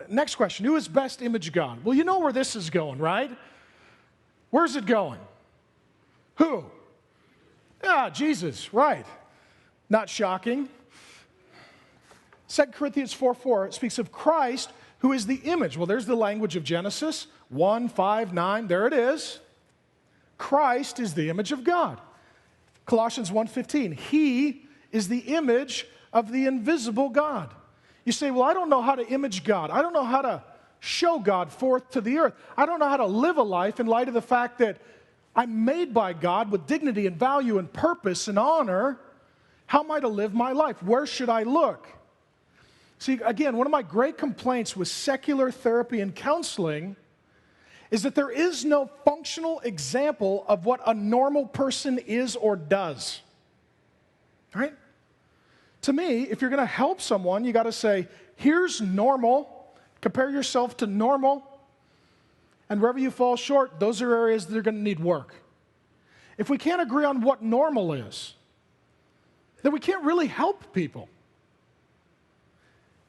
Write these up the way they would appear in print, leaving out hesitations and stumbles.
Next question, who is best image God? Well, you know where this is going, right? Where's it going? Who? Yeah, Jesus, right. Not shocking. 2 Corinthians 4:4, it speaks of Christ, who is the image. Well, there's the language of Genesis 1, 5, 9. There it is. Christ is the image of God. Colossians 1:15, he is the image of the invisible God. You say, well, I don't know how to image God. I don't know how to show God forth to the earth. I don't know how to live a life in light of the fact that I'm made by God with dignity and value and purpose and honor. How am I to live my life? Where should I look? See, again, one of my great complaints with secular therapy and counseling is that there is no functional example of what a normal person is or does. Right? To me, if you're going to help someone, you got to say, here's normal. Compare yourself to normal. And wherever you fall short, those are areas that are going to need work. If we can't agree on what normal is, then we can't really help people.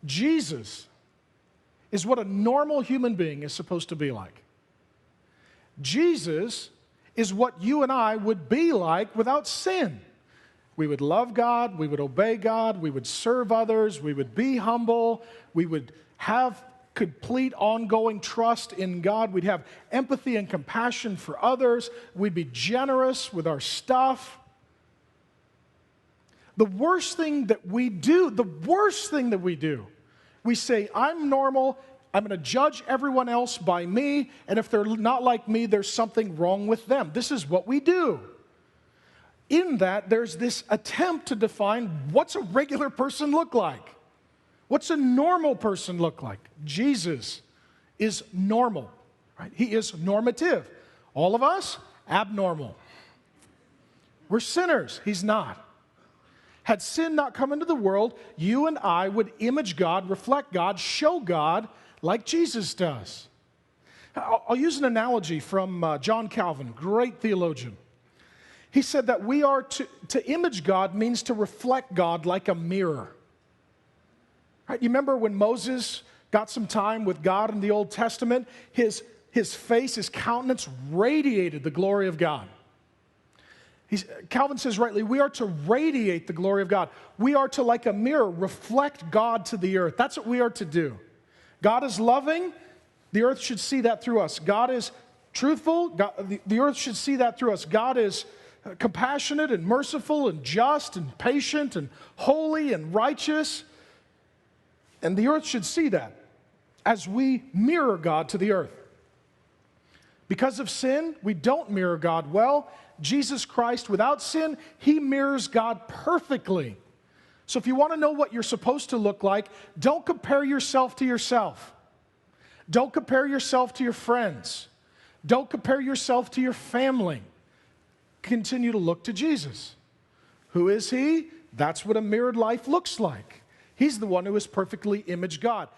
Jesus is what a normal human being is supposed to be like. Jesus is what you and I would be like without sin. We would love God, we would obey God, we would serve others, we would be humble, we would have complete ongoing trust in God, we'd have empathy and compassion for others, we'd be generous with our stuff. The worst thing that we do, we say, I'm normal, I'm going to judge everyone else by me, and if they're not like me, there's something wrong with them. This is what we do. In that, there's this attempt to define what's a regular person look like. What's a normal person look like? Jesus is normal, right? He is normative. All of us, abnormal. We're sinners. He's not. Had sin not come into the world, you and I would image God, reflect God, show God like Jesus does. I'll use an analogy from John Calvin, great theologian. He said that we are to image God means to reflect God like a mirror. Right? You remember when Moses got some time with God in the Old Testament? His face, his countenance radiated the glory of God. Calvin says rightly, we are to radiate the glory of God. We are to, like a mirror, reflect God to the earth. That's what we are to do. God is loving. The earth should see that through us. God is truthful. The earth should see that through us. God is compassionate and merciful and just and patient and holy and righteous. And the earth should see that as we mirror God to the earth. Because of sin, we don't mirror God well. Jesus Christ, without sin, he mirrors God perfectly. So if you want to know what you're supposed to look like, don't compare yourself to yourself. Don't compare yourself to your friends. Don't compare yourself to your family. Continue to look to Jesus. Who is he? That's what a mirrored life looks like. He's the one who has perfectly imaged God.